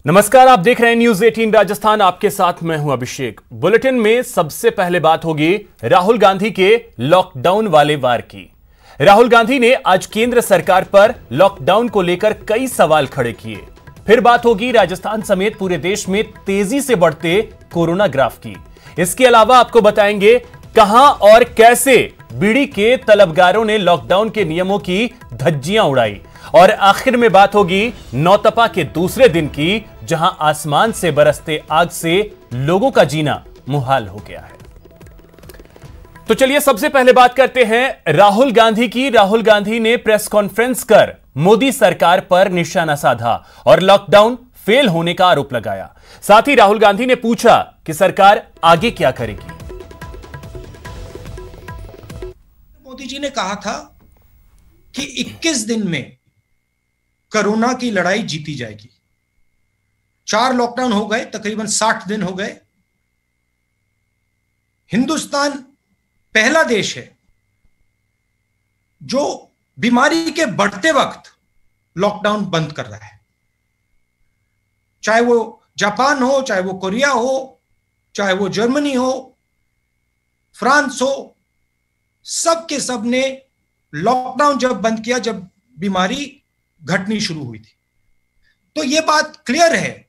नमस्कार, आप देख रहे हैं न्यूज 18 राजस्थान। आपके साथ मैं हूं अभिषेक। बुलेटिन में सबसे पहले बात होगी राहुल गांधी के लॉकडाउन वाले वार की। राहुल गांधी ने आज केंद्र सरकार पर लॉकडाउन को लेकर कई सवाल खड़े किए। फिर बात होगी राजस्थान समेत पूरे देश में तेजी से बढ़ते कोरोना ग्राफ की। इसके अलावा आपको बताएंगे कहां और कैसे बीड़ी के तलबगारों ने लॉकडाउन के नियमों की धज्जियां उड़ाई। और आखिर में बात होगी नौतपा के दूसरे दिन की, जहां आसमान से बरसते आग से लोगों का जीना मुहाल हो गया है। तो चलिए सबसे पहले बात करते हैं राहुल गांधी की। राहुल गांधी ने प्रेस कॉन्फ्रेंस कर मोदी सरकार पर निशाना साधा और लॉकडाउन फेल होने का आरोप लगाया। साथ ही राहुल गांधी ने पूछा कि सरकार आगे क्या करेगी। मोदी जी ने कहा था कि 21 दिन में कोरोना की लड़ाई जीती जाएगी। 4 लॉकडाउन हो गए, तकरीबन 60 दिन हो गए। हिंदुस्तान पहला देश है जो बीमारी के बढ़ते वक्त लॉकडाउन बंद कर रहा है। चाहे वो जापान हो, चाहे वो कोरिया हो, चाहे वो जर्मनी हो, फ्रांस हो, सब के सब ने लॉकडाउन जब बंद किया, जब बीमारी घटनी शुरू हुई थी। तो यह बात क्लियर है,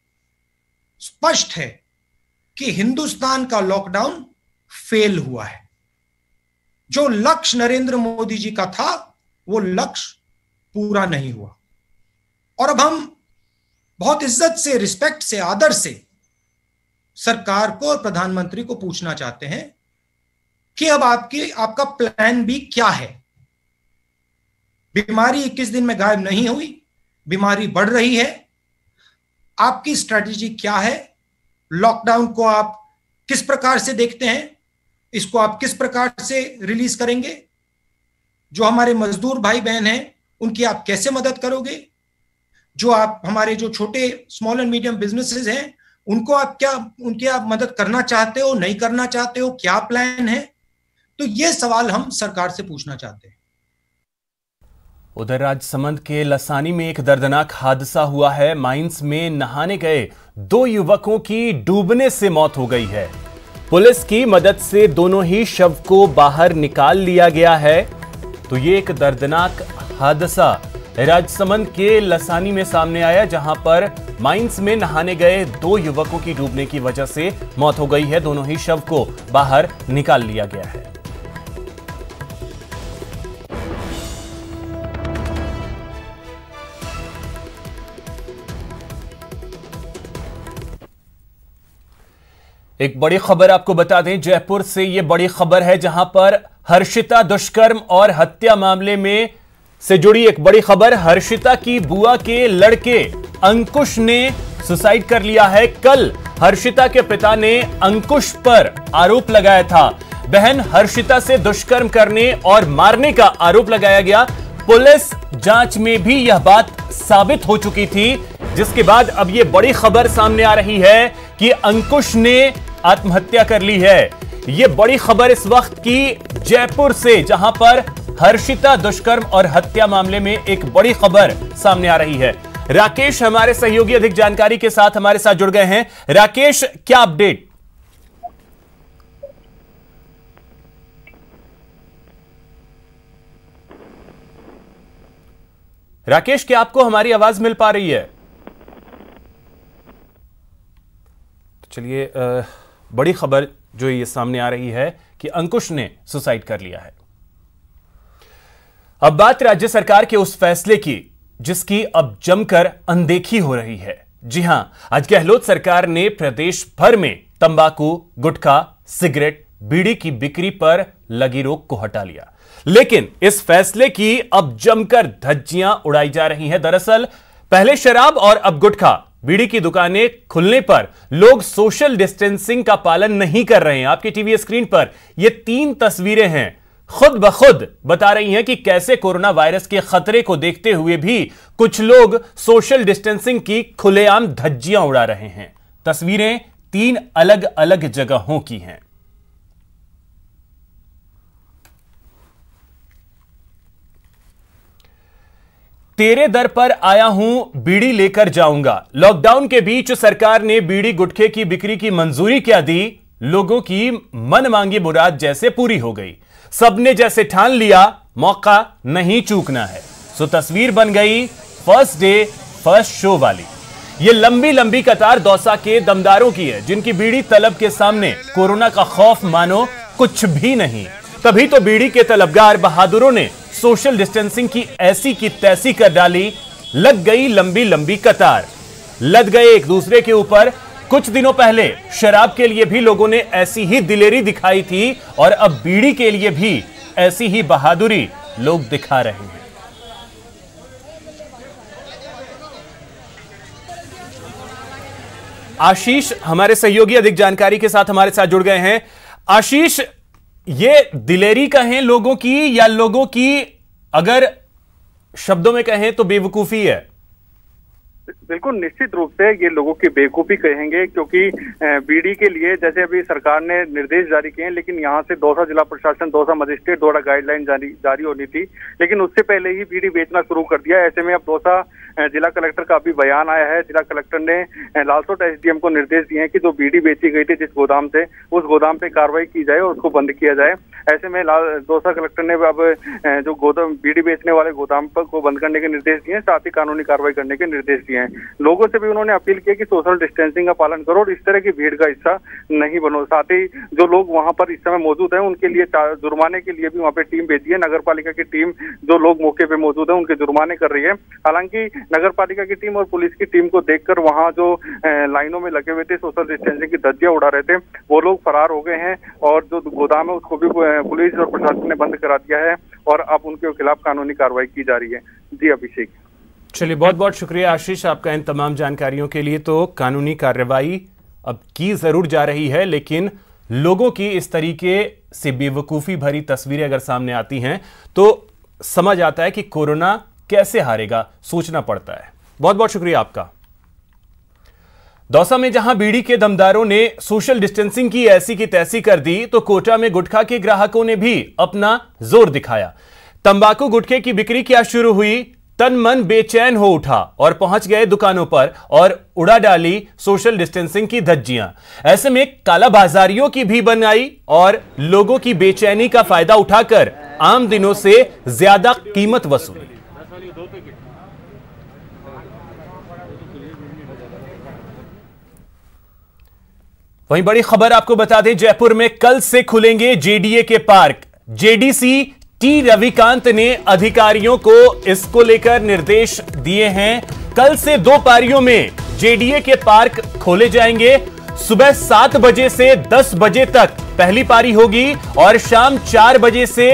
स्पष्ट है कि हिंदुस्तान का लॉकडाउन फेल हुआ है। जो लक्ष्य नरेंद्र मोदी जी का था वो लक्ष्य पूरा नहीं हुआ। और अब हम बहुत इज्जत से, रिस्पेक्ट से, आदर से सरकार को और प्रधानमंत्री को पूछना चाहते हैं कि अब आपका प्लान बी क्या है। बीमारी 21 दिन में गायब नहीं हुई, बीमारी बढ़ रही है। आपकी स्ट्रेटेजी क्या है? लॉकडाउन को आप किस प्रकार से देखते हैं? इसको आप किस प्रकार से रिलीज करेंगे? जो हमारे मजदूर भाई बहन हैं उनकी आप कैसे मदद करोगे? जो आप हमारे जो छोटे स्मॉल एंड मीडियम बिजनेसेस हैं उनको उनकी आप मदद करना चाहते हो, नहीं करना चाहते हो? क्या प्लान है? तो ये सवाल हम सरकार से पूछना चाहते हैं। उधर राजसमंद के लसानी में एक दर्दनाक हादसा हुआ है। माइंस में नहाने गए 2 युवकों की डूबने से मौत हो गई है। पुलिस की मदद से दोनों ही शव को बाहर निकाल लिया गया है। तो ये एक दर्दनाक हादसा राजसमंद के लसानी में सामने आया, जहां पर माइंस में नहाने गए 2 युवकों की डूबने की वजह से मौत हो गई है। दोनों ही शव को बाहर निकाल लिया गया है। एक बड़ी खबर आपको बता दें, जयपुर से यह बड़ी खबर है, जहां पर हर्षिता दुष्कर्म और हत्या मामले में से जुड़ी एक बड़ी खबर। हर्षिता की बुआ के लड़के अंकुश ने सुसाइड कर लिया है। कल हर्षिता के पिता ने अंकुश पर आरोप लगाया था। बहन हर्षिता से दुष्कर्म करने और मारने का आरोप लगाया गया। पुलिस जांच में भी यह बात साबित हो चुकी थी, जिसके बाद अब यह बड़ी खबर सामने आ रही है कि अंकुश ने आत्महत्या कर ली है। यह बड़ी खबर इस वक्त की जयपुर से, जहां पर हर्षिता दुष्कर्म और हत्या मामले में एक बड़ी खबर सामने आ रही है। राकेश हमारे सहयोगी अधिक जानकारी के साथ हमारे साथ जुड़ गए हैं। राकेश, क्या अपडेट? राकेश, क्या आपको हमारी आवाज मिल पा रही है? तो चलिए, बड़ी खबर जो ये सामने आ रही है कि अंकुश ने सुसाइड कर लिया है। अब बात राज्य सरकार के उस फैसले की जिसकी अब जमकर अनदेखी हो रही है। जी हां, आज गहलोत सरकार ने प्रदेश भर में तंबाकू, गुटखा, सिगरेट, बीड़ी की बिक्री पर लगी रोक को हटा लिया। लेकिन इस फैसले की अब जमकर धज्जियां उड़ाई जा रही हैं। दरअसल पहले शराब और अब गुटखा, बीड़ी की दुकानें खुलने पर लोग सोशल डिस्टेंसिंग का पालन नहीं कर रहे हैं। आपकी टीवी स्क्रीन पर ये 3 तस्वीरें हैं, खुद ब खुद बता रही हैं कि कैसे कोरोना वायरस के खतरे को देखते हुए भी कुछ लोग सोशल डिस्टेंसिंग की खुलेआम धज्जियां उड़ा रहे हैं। तस्वीरें 3 अलग अलग जगहों की हैं। तेरे दर पर आया हूं, बीड़ी लेकर जाऊंगा। लॉकडाउन के बीच सरकार ने बीड़ी गुटखे की बिक्री की मंजूरी क्या दी? लोगों की मन मांगी मुराद जैसे पूरी हो गई। सबने जैसे ठान लिया, मौका नहीं चूकना है। सो तस्वीर बन गई फर्स्ट डे फर्स्ट शो वाली। ये लंबी लंबी कतार दौसा के दमदारों की है, जिनकी बीड़ी तलब के सामने कोरोना का खौफ मानो कुछ भी नहीं। तभी तो बीड़ी के तलबगार बहादुरों ने सोशल डिस्टेंसिंग की ऐसी की तैसी कर डाली। लग गई लंबी लंबी कतार, लद गए एक दूसरे के ऊपर। कुछ दिनों पहले शराब के लिए भी लोगों ने ऐसी ही दिलेरी दिखाई थी, और अब बीड़ी के लिए भी ऐसी ही बहादुरी लोग दिखा रहे हैं। आशीष हमारे सहयोगी अधिक जानकारी के साथ हमारे साथ जुड़ गए हैं। आशीष, ये दिलेरी कहें लोगों की, या लोगों की अगर शब्दों में कहें तो बेवकूफी है? बिल्कुल निश्चित रूप से ये लोगों की बेवकूफी कहेंगे, क्योंकि बीड़ी के लिए जैसे अभी सरकार ने निर्देश जारी किए हैं, लेकिन यहाँ से दौसा जिला प्रशासन, दौसा मजिस्ट्रेट द्वारा गाइडलाइन जारी होनी थी, लेकिन उससे पहले ही बीड़ी बेचना शुरू कर दिया। ऐसे में अब दौसा जिला कलेक्टर का अभी बयान आया है। जिला कलेक्टर ने लालसोट एसडीएम को निर्देश दिए हैं कि जो बीड़ी बेची गई थी जिस गोदाम से, उस गोदाम पे कार्रवाई की जाए और उसको बंद किया जाए। ऐसे में दौसा कलेक्टर ने अब जो गोदाम बीड़ी बेचने वाले गोदाम को बंद करने के निर्देश दिए हैं, साथ ही कानूनी कार्रवाई करने के निर्देश दिए हैं। लोगों से भी उन्होंने अपील की कि सोशल डिस्टेंसिंग का पालन करो और इस तरह की भीड़ का हिस्सा नहीं बनो। साथ ही जो लोग वहां पर इस समय मौजूद हैं उनके लिए जुर्माने के लिए भी वहां पे टीम भेजी है। नगर पालिका की टीम जो लोग मौके पे मौजूद है उनके जुर्माने कर रही है। हालांकि नगर पालिका की टीम और पुलिस की टीम को देखकर वहां जो लाइनों में लगे हुए थे, सोशल डिस्टेंसिंग की धज्जियां उड़ा रहे थे, वो लोग फरार हो गए हैं और जो गोदाम है उसको भी पुलिस और प्रशासन ने बंद करा दिया है और अब उनके खिलाफ कानूनी कार्रवाई की जा रही है। जी अभिषेक। चलिए, बहुत बहुत शुक्रिया आशीष आपका इन तमाम जानकारियों के लिए। तो कानूनी कार्रवाई अब की जरूर जा रही है, लेकिन लोगों की इस तरीके से बेवकूफ़ी भरी तस्वीरें अगर सामने आती हैं तो समझ आता है कि कोरोना कैसे हारेगा, सोचना पड़ता है। बहुत बहुत शुक्रिया आपका। दौसा में जहां बीड़ी के दमदारों ने सोशल डिस्टेंसिंग की ऐसी की तैसी कर दी, तो कोटा में गुटखा के ग्राहकों ने भी अपना जोर दिखाया। तंबाकू गुटखे की बिक्री क्या शुरू हुई, तन मन बेचैन हो उठा और पहुंच गए दुकानों पर और उड़ा डाली सोशल डिस्टेंसिंग की धज्जियां। ऐसे में कालाबाजारियों की भी बन आई और लोगों की बेचैनी का फायदा उठाकर आम दिनों से ज्यादा कीमत वसूली। वहीं बड़ी खबर आपको बता दें, जयपुर में कल से खुलेंगे जेडीए के पार्क। जेडीसी टी रविकांत ने अधिकारियों को इसको लेकर निर्देश दिए हैं। कल से 2 पारियों में जेडीए के पार्क खोले जाएंगे। सुबह 7 बजे से 10 बजे तक पहली पारी होगी और शाम 4 बजे से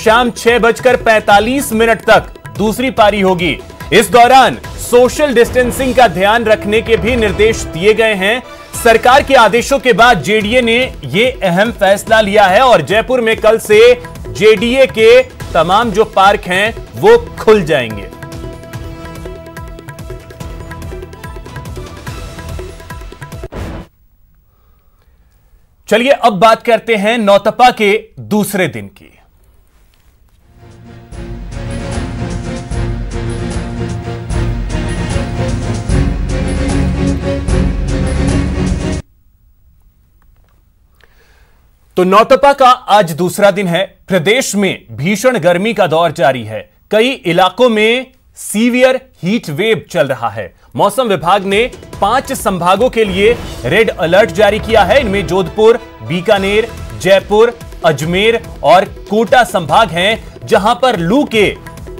शाम 6:45 तक दूसरी पारी होगी। इस दौरान सोशल डिस्टेंसिंग का ध्यान रखने के भी निर्देश दिए गए हैं। सरकार के आदेशों के बाद जेडीए ने यह अहम फैसला लिया है और जयपुर में कल से जेडीए के तमाम जो पार्क हैं वो खुल जाएंगे। चलिए अब बात करते हैं नौतपा के दूसरे दिन की। तो नौतपा का आज दूसरा दिन है। प्रदेश में भीषण गर्मी का दौर जारी है। कई इलाकों में सीवियर हीट वेव चल रहा है। मौसम विभाग ने 5 संभागों के लिए रेड अलर्ट जारी किया है। इनमें जोधपुर, बीकानेर, जयपुर, अजमेर और कोटा संभाग हैं, जहां पर लू के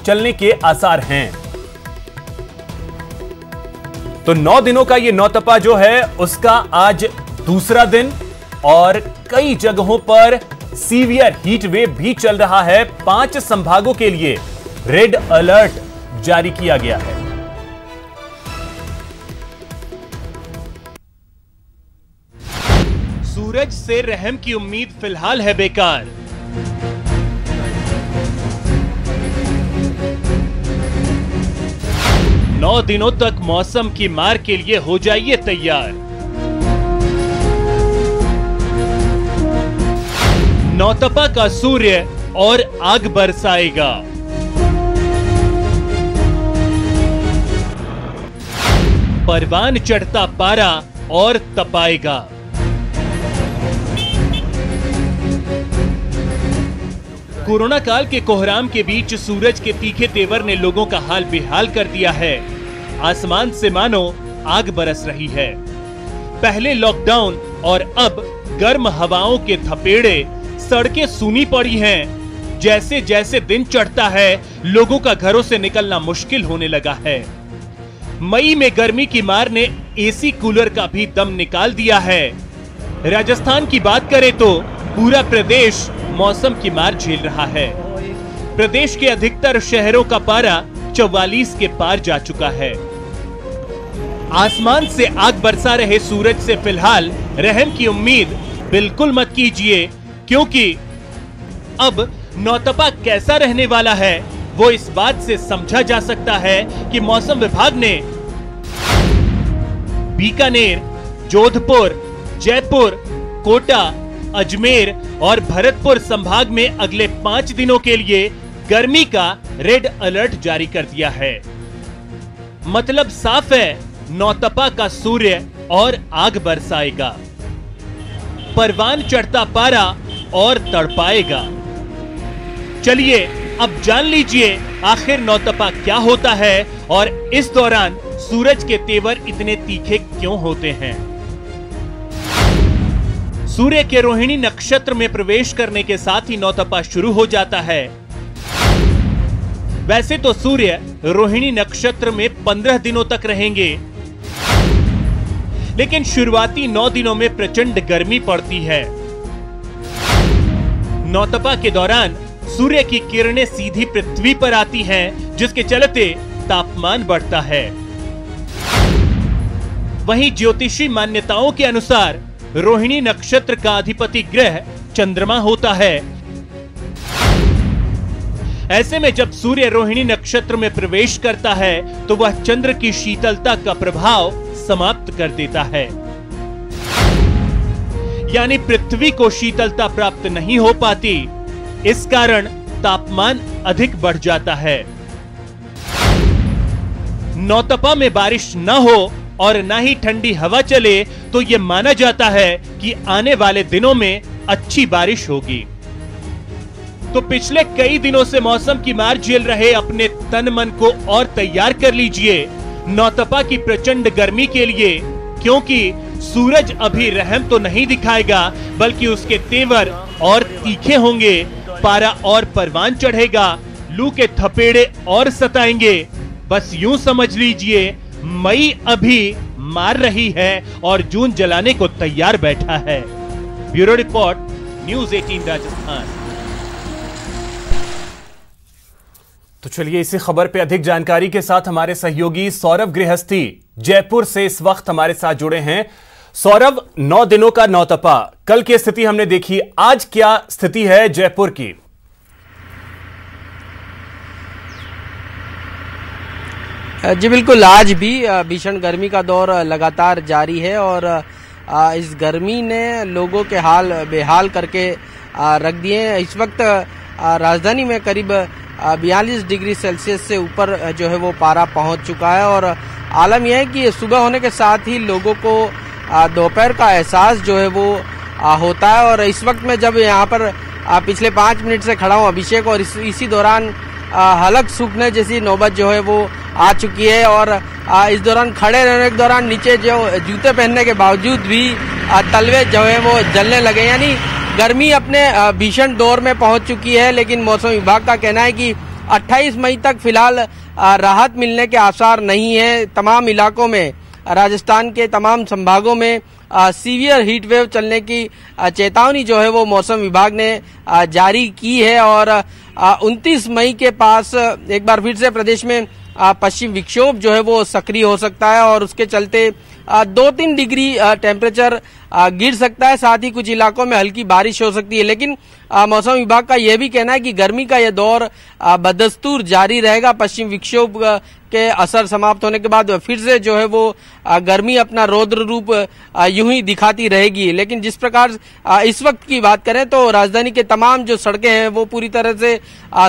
चलने के आसार हैं। तो 9 दिनों का यह नौतपा जो है उसका आज दूसरा दिन और कई जगहों पर सीवियर हीट वेव भी चल रहा है। 5 संभागों के लिए रेड अलर्ट जारी किया गया है। सूरज से रहम की उम्मीद फिलहाल है बेकार। नौ दिनों तक मौसम की मार के लिए हो जाइए तैयार। नौतपा का सूर्य और आग बरसाएगा। परवान चढ़ता पारा और तपाएगा। कोरोना काल के कोहराम के बीच सूरज के तीखे तेवर ने लोगों का हाल बेहाल कर दिया है। आसमान से मानो आग बरस रही है। पहले लॉकडाउन और अब गर्म हवाओं के थपेड़े, सड़कें सूनी पड़ी हैं। जैसे जैसे दिन चढ़ता है, लोगों का घरों से निकलना मुश्किल होने लगा है। मई में गर्मी की मार ने एसी कूलर का भी दम निकाल दिया है। राजस्थान की बात करें तो पूरा प्रदेश मौसम की मार झेल रहा है। प्रदेश के अधिकतर शहरों का पारा 44 के पार जा चुका है। आसमान से आग बरसा रहे सूरज से फिलहाल रहम की उम्मीद बिल्कुल मत कीजिए, क्योंकि अब नौतपा कैसा रहने वाला है वो इस बात से समझा जा सकता है कि मौसम विभाग ने बीकानेर, जोधपुर, जयपुर, कोटा, अजमेर और भरतपुर संभाग में अगले 5 दिनों के लिए गर्मी का रेड अलर्ट जारी कर दिया है। मतलब साफ है, नौतपा का सूर्य और आग बरसाएगा, परवान चढ़ता पारा और तड़पाएगा। चलिए अब जान लीजिए आखिर नौतपा क्या होता है और इस दौरान सूरज के तेवर इतने तीखे क्यों होते हैं। सूर्य के रोहिणी नक्षत्र में प्रवेश करने के साथ ही नौतपा शुरू हो जाता है। वैसे तो सूर्य रोहिणी नक्षत्र में 15 दिनों तक रहेंगे, लेकिन शुरुआती 9 दिनों में प्रचंड गर्मी पड़ती है। नौतपा के दौरान सूर्य की किरणें सीधी पृथ्वी पर आती हैं, जिसके चलते तापमान बढ़ता है। वहीं ज्योतिषी मान्यताओं के अनुसार रोहिणी नक्षत्र का अधिपति ग्रह चंद्रमा होता है। ऐसे में जब सूर्य रोहिणी नक्षत्र में प्रवेश करता है तो वह चंद्र की शीतलता का प्रभाव समाप्त कर देता है, यानी पृथ्वी को शीतलता प्राप्त नहीं हो पाती। इस कारण तापमान अधिक बढ़ जाता है। नौतपा में बारिश न हो और ना ही ठंडी हवा चले तो यह माना जाता है कि आने वाले दिनों में अच्छी बारिश होगी। तो पिछले कई दिनों से मौसम की मार झेल रहे अपने तन मन को और तैयार कर लीजिए नौतपा की प्रचंड गर्मी के लिए, क्योंकि सूरज अभी रहम तो नहीं दिखाएगा, बल्कि उसके तेवर और तीखे होंगे। पारा और परवान चढ़ेगा, लू के थपेड़े और सताएंगे। बस यूं समझ लीजिए मई अभी मार रही है और जून जलाने को तैयार बैठा है। Bureau report, news 18 Rajasthan. तो चलिए इसी खबर पे अधिक जानकारी के साथ हमारे सहयोगी सौरभ गृहस्थी जयपुर से इस वक्त हमारे साथ जुड़े हैं। सौरभ, 9 दिनों का नौतपा, कल की स्थिति हमने देखी, आज क्या स्थिति है जयपुर की? जी बिल्कुल, आज भी भीषण गर्मी का दौर लगातार जारी है और इस गर्मी ने लोगों के हाल बेहाल करके रख दिए हैं। इस वक्त राजधानी में करीब 42 डिग्री सेल्सियस से ऊपर जो है वो पारा पहुंच चुका है और आलम यह है कि सुबह होने के साथ ही लोगों को दोपहर का एहसास जो है वो होता है। और इस वक्त में जब यहाँ पर पिछले 5 मिनट से खड़ा हूँ अभिषेक, और इसी दौरान हलक सूखने जैसी नौबत जो है वो आ चुकी है और इस दौरान खड़े रहने के दौरान नीचे जो जूते पहनने के बावजूद भी तलवे जो है वो जलने लगे, यानी गर्मी अपने भीषण दौर में पहुंच चुकी है। लेकिन मौसम विभाग का कहना है कि 28 मई तक फिलहाल राहत मिलने के आसार नहीं है। तमाम इलाकों में, राजस्थान के तमाम संभागों में सीवियर हीट वेव चलने की चेतावनी जो है वो मौसम विभाग ने जारी की है और 29 मई के पास एक बार फिर से प्रदेश में पश्चिम विक्षोभ जो है वो सक्रिय हो सकता है और उसके चलते 2-3 डिग्री टेम्परेचर गिर सकता है। साथ ही कुछ इलाकों में हल्की बारिश हो सकती है। लेकिन मौसम विभाग का यह भी कहना है कि गर्मी का यह दौर बदस्तूर जारी रहेगा। पश्चिम विक्षोभ के असर समाप्त होने के बाद फिर से जो है वो गर्मी अपना रौद्र रूप यूं ही दिखाती रहेगी। लेकिन जिस प्रकार इस वक्त की बात करें तो राजधानी के तमाम जो सड़कें हैं वो पूरी तरह से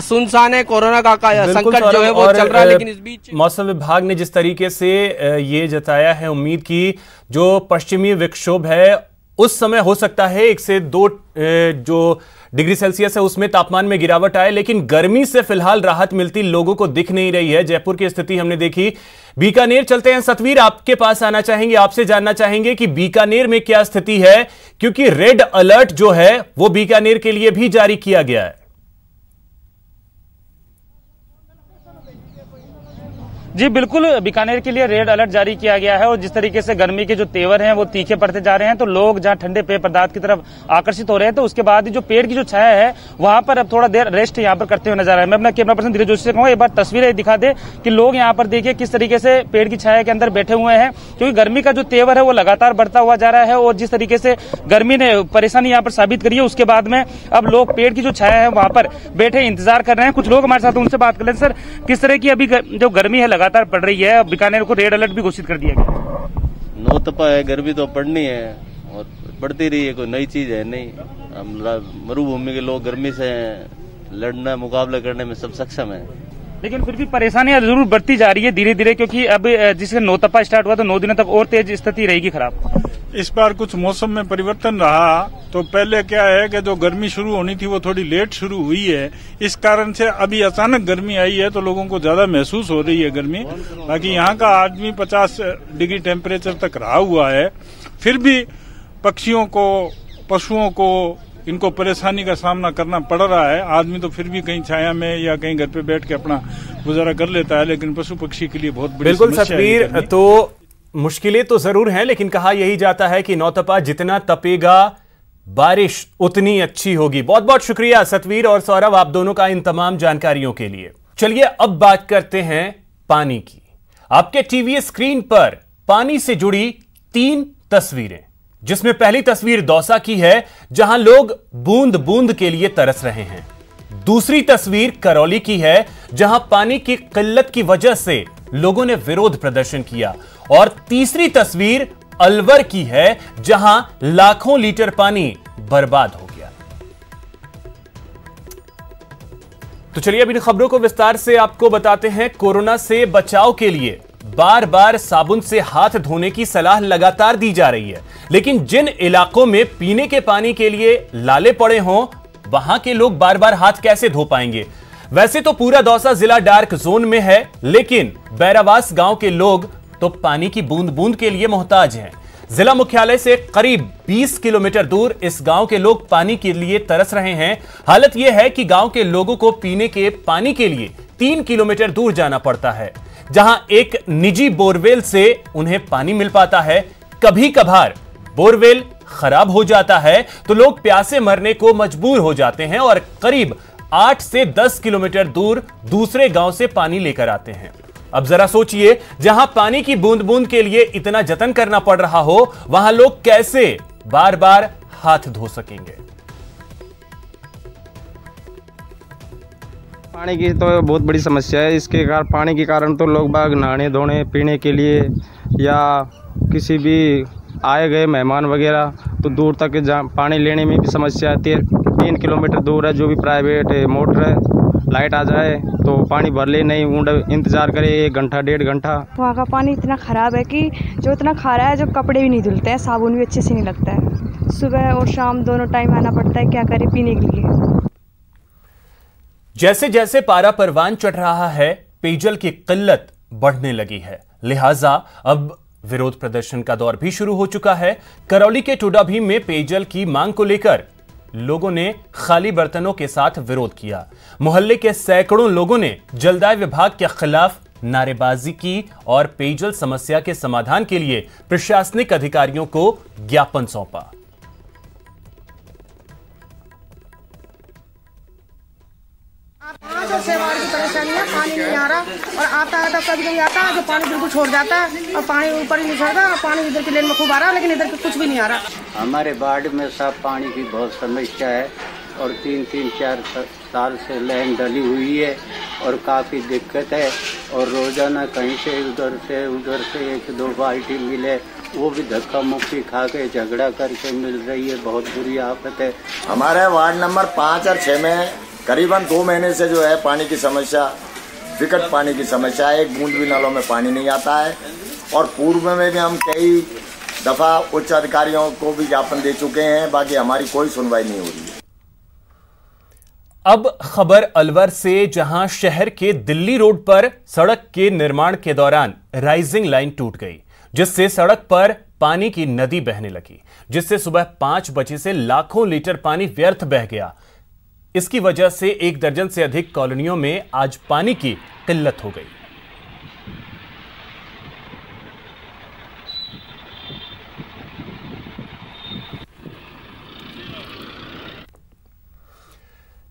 सुनसान है। कोरोना का संकट जो है वो चल रहा है, लेकिन इस बीच मौसम विभाग ने जिस तरीके से ये जताया है उम्मीद की जो पश्चिमी विक्षोभ है उस समय हो सकता है 1 से 2 जो डिग्री सेल्सियस है उसमें तापमान में गिरावट आए, लेकिन गर्मी से फिलहाल राहत मिलती लोगों को दिख नहीं रही है। जयपुर की स्थिति हमने देखी। बीकानेर चलते हैं, सतवीर आपके पास आना चाहेंगे, आपसे जानना चाहेंगे कि बीकानेर में क्या स्थिति है, क्योंकि रेड अलर्ट जो है वो बीकानेर के लिए भी जारी किया गया है। जी बिल्कुल, बीकानेर के लिए रेड अलर्ट जारी किया गया है और जिस तरीके से गर्मी के जो तेवर हैं वो तीखे पड़ते जा रहे हैं तो लोग जहां ठंडे पेय पदार्थ की तरफ आकर्षित हो रहे हैं तो उसके बाद जो पेड़ की जो छाया है वहां पर अब थोड़ा देर रेस्ट यहां पर करते हुए नजर आ रहा है। मैं अपना कैमरा पर्सन धीरज जोशी से कहूंगा एक बार तस्वीरें दिखा दे कि लोग यहाँ पर देखिए किस तरीके से पेड़ की छाया के अंदर बैठे हुए हैं, क्योंकि गर्मी का जो तेवर है वो लगातार बढ़ता हुआ जा रहा है और जिस तरीके से गर्मी ने परेशानी यहाँ पर साबित करी है उसके बाद में अब लोग पेड़ की जो छाया है वहां पर बैठे इंतजार कर रहे हैं। कुछ लोग हमारे साथ उनसे बात कर लें। सर, किस तरह की अभी जो गर्मी है लगातार बढ़ रही है, बीकानेर को रेड अलर्ट भी घोषित कर दिया गया। नौतपा है, गर्मी तो पड़नी है और बढ़ती रही है, कोई नई चीज है नहीं। हम मरुभूमि के लोग गर्मी से लड़ना मुकाबला करने में सब सक्षम है, लेकिन फिर भी परेशानियां जरूर बढ़ती जा रही है धीरे धीरे, क्योंकि अब जिससे नौतपा स्टार्ट हुआ तो 9 दिनों तक और तेज स्थिति रहेगी खराब। इस बार कुछ मौसम में परिवर्तन रहा, तो पहले क्या है कि जो गर्मी शुरू होनी थी वो थोड़ी लेट शुरू हुई है, इस कारण से अभी अचानक गर्मी आई है तो लोगों को ज्यादा महसूस हो रही है गर्मी। बाकी यहाँ का आज भी 50 डिग्री टेम्परेचर तक रहा हुआ है, फिर भी पक्षियों को, पशुओं को इनको परेशानी का सामना करना पड़ रहा है। आदमी तो फिर भी कहीं छाया में या कहीं घर पे बैठ के अपना गुजारा कर लेता है, लेकिन पशु पक्षी के लिए बहुत बड़ी समस्या है। बिल्कुल सतवीर, तो मुश्किलें तो जरूर हैं, लेकिन कहा यही जाता है कि नौतपा जितना तपेगा बारिश उतनी अच्छी होगी। बहुत बहुत शुक्रिया सतवीर और सौरभ, आप दोनों का इन तमाम जानकारियों के लिए। चलिए अब बात करते हैं पानी की। आपके टीवी स्क्रीन पर पानी से जुड़ी 3 तस्वीरें, जिसमें पहली तस्वीर दौसा की है जहां लोग बूंद बूंद के लिए तरस रहे हैं। दूसरी तस्वीर करौली की है जहां पानी की किल्लत की वजह से लोगों ने विरोध प्रदर्शन किया। और तीसरी तस्वीर अलवर की है जहां लाखों लीटर पानी बर्बाद हो गया। तो चलिए अब इन खबरों को विस्तार से आपको बताते हैं। कोरोना से बचाव के लिए बार बार साबुन से हाथ धोने की सलाह लगातार दी जा रही है, लेकिन जिन इलाकों में पीने के पानी के लिए लाले पड़े हों वहां के लोग बार बार हाथ कैसे धो पाएंगे। वैसे तो पूरा दौसा जिला डार्क जोन में है, लेकिन बैरावास गांव के लोग तो पानी की बूंद बूंद के लिए मोहताज हैं। जिला मुख्यालय से करीब 20 किलोमीटर दूर इस गांव के लोग पानी के लिए तरस रहे हैं। हालत यह है कि गांव के लोगों को पीने के पानी के लिए 3 किलोमीटर दूर जाना पड़ता है, जहां एक निजी बोरवेल से उन्हें पानी मिल पाता है। कभी कभार बोरवेल खराब हो जाता है तो लोग प्यासे मरने को मजबूर हो जाते हैं और करीब 8 से 10 किलोमीटर दूर दूसरे गांव से पानी लेकर आते हैं। अब जरा सोचिए, जहां पानी की बूंद बूंद के लिए इतना जतन करना पड़ रहा हो वहां लोग कैसे बार बार हाथ धो सकेंगे। पानी की तो बहुत बड़ी समस्या है। इसके कारण पानी के कारण तो लोग बाग नहाने धोने पीने के लिए या किसी भी आए गए मेहमान वगैरह तो दूर तक पानी लेने में भी समस्या आती है। 3 किलोमीटर दूर है, जो भी प्राइवेट मोटर है, लाइट आ जाए तो पानी भर ले, नहीं इंतजार करे 1 घंटा 1.5 घंटा। वहाँ का पानी इतना ख़राब है कि जो इतना खारा है, जो कपड़े भी नहीं धुलते हैं, साबुन भी अच्छे से नहीं लगता है। सुबह और शाम दोनों टाइम आना पड़ता है, क्या करें पीने के लिए। जैसे जैसे पारा परवान चढ़ रहा है, पेयजल की किल्लत बढ़ने लगी है, लिहाजा अब विरोध प्रदर्शन का दौर भी शुरू हो चुका है। करौली के टोडाभीम में पेयजल की मांग को लेकर लोगों ने खाली बर्तनों के साथ विरोध किया। मोहल्ले के सैकड़ों लोगों ने जलदाय विभाग के खिलाफ नारेबाजी की और पेयजल समस्या के समाधान के लिए प्रशासनिक अधिकारियों को ज्ञापन सौंपा। सेवाड़ की परेशानी है, पानी नहीं आ रहा और आता है तो कभी कभी आता है तो पानी बिल्कुल छोड़ जाता है और पानी ऊपर ही नहीं चढ़ता और पानी इधर की लेन में खूब आ रहा है, लेकिन इधर कुछ भी नहीं आ रहा। हमारे वार्ड में साफ पानी की बहुत समस्या है और 3-3, 4 साल से लाइन डली हुई है और काफ़ी दिक्कत है। और रोज़ाना कहीं से उधर से 1-2 बाल्टी मिले वो भी धक्का मुक्की खा के झगड़ा करके मिल रही है। बहुत बुरी आफत है। हमारे वार्ड नंबर 5 और 6 में करीबन 2 महीने से जो है पानी की समस्या, विकट पानी की समस्या है। एक बूंद भी नलों में पानी नहीं आता है। और पूर्व में भी हम कई दफा उच्च अधिकारियों को भी ज्ञापन दे चुके हैं, बाकी हमारी कोई सुनवाई नहीं हो रही है। अब खबर अलवर से, जहां शहर के दिल्ली रोड पर सड़क के निर्माण के दौरान राइजिंग लाइन टूट गई, जिससे सड़क पर पानी की नदी बहने लगी, जिससे सुबह 5 बजे से लाखों लीटर पानी व्यर्थ बह गया। इसकी वजह से 1 दर्जन से अधिक कॉलोनियों में आज पानी की किल्लत हो गई।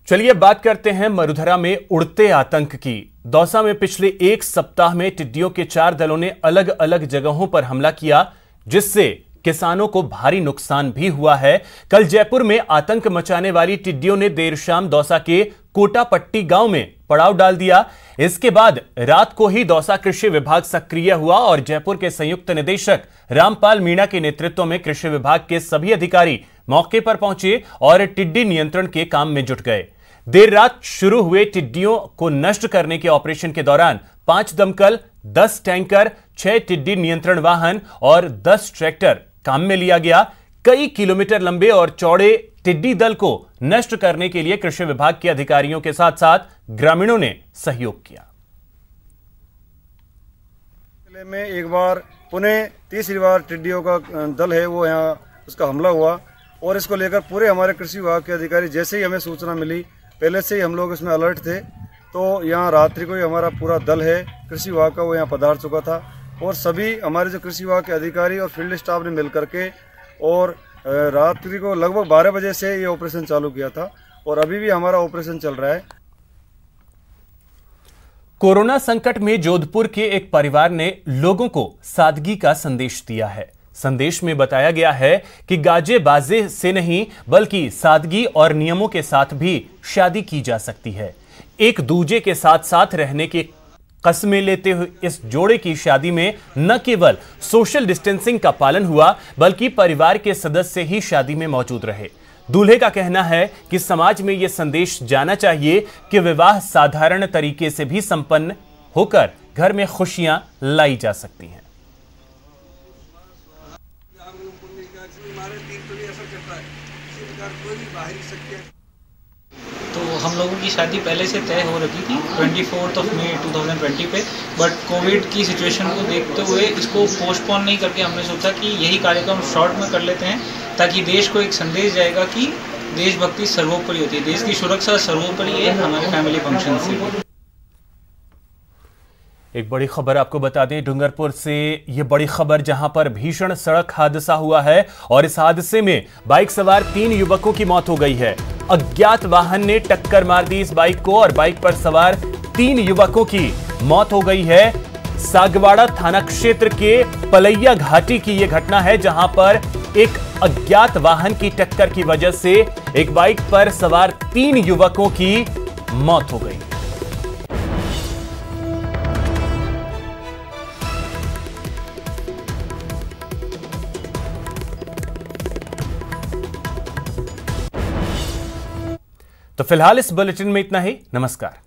चलिए बात करते हैं मरुधरा में उड़ते आतंक की। दौसा में पिछले 1 सप्ताह में टिड्डियों के 4 दलों ने अलग अलग जगहों पर हमला किया, जिससे किसानों को भारी नुकसान भी हुआ है। कल जयपुर में आतंक मचाने वाली टिड्डियों ने देर शाम दौसा के कोटापट्टी गांव में पड़ाव डाल दिया। इसके बाद रात को ही दौसा कृषि विभाग सक्रिय हुआ और जयपुर के संयुक्त निदेशक रामपाल मीणा के नेतृत्व में कृषि विभाग के सभी अधिकारी मौके पर पहुंचे और टिड्डी नियंत्रण के काम में जुट गए। देर रात शुरू हुए टिड्डियों को नष्ट करने के ऑपरेशन के दौरान 5 दमकल, 10 टैंकर, 6 टिड्डी नियंत्रण वाहन और 10 ट्रैक्टर काम में लिया गया। कई किलोमीटर लंबे और चौड़े टिड्डी दल को नष्ट करने के लिए कृषि विभाग के अधिकारियों के साथ साथ ग्रामीणों ने सहयोग किया। जिले में एक बार पुनः तीसरी बार टिड्डियों का दल है वो यहाँ उसका हमला हुआ और इसको लेकर पूरे हमारे कृषि विभाग के अधिकारी, जैसे ही हमें सूचना मिली, पहले से ही हम लोग इसमें अलर्ट थे, तो यहाँ रात्रि को ही हमारा पूरा दल है कृषि विभाग का वो यहाँ पधार चुका था और सभी हमारे जो कृषि विभाग के अधिकारी और फील्ड स्टाफ ने मिल करके और रात्रि को लगभग 12 बजे से ये ऑपरेशन चालू किया था और अभी भी हमारा ऑपरेशन चल रहा है। कोरोना संकट में जोधपुर के एक परिवार ने लोगों को सादगी का संदेश दिया है। संदेश में बताया गया है कि गाजे बाजे से नहीं बल्कि सादगी और नियमों के साथ भी शादी की जा सकती है। एक दूजे के साथ साथ रहने की कस्में लेते हुए इस जोड़े की शादी में न केवल सोशल डिस्टेंसिंग का पालन हुआ बल्कि परिवार के सदस्य ही शादी में मौजूद रहे। दूल्हे का कहना है कि समाज में यह संदेश जाना चाहिए कि विवाह साधारण तरीके से भी संपन्न होकर घर में खुशियां लाई जा सकती हैं। तो हम लोगों की शादी पहले से तय हो रखी थी 24 मई 2020 पे, बट कोविड की सिचुएशन को देखते हुए इसको पोस्टपोन नहीं करके हमने सोचा कि यही कार्यक्रम शॉर्ट में कर लेते हैं ताकि देश को एक संदेश जाएगा कि देशभक्ति सर्वोपरि होती है, देश की सुरक्षा सर्वोपरि है हमारे फैमिली फंक्शन से। एक बड़ी खबर आपको बता दें डूंगरपुर से, यह बड़ी खबर जहां पर भीषण सड़क हादसा हुआ है और इस हादसे में बाइक सवार 3 युवकों की मौत हो गई है। अज्ञात वाहन ने टक्कर मार दी इस बाइक को और बाइक पर सवार 3 युवकों की मौत हो गई है। सागवाड़ा थाना क्षेत्र के पलैया घाटी की यह घटना है जहां पर एक अज्ञात वाहन की टक्कर की वजह से एक बाइक पर सवार 3 युवकों की मौत हो गई। तो फिलहाल इस बुलेटिन में इतना ही। नमस्कार।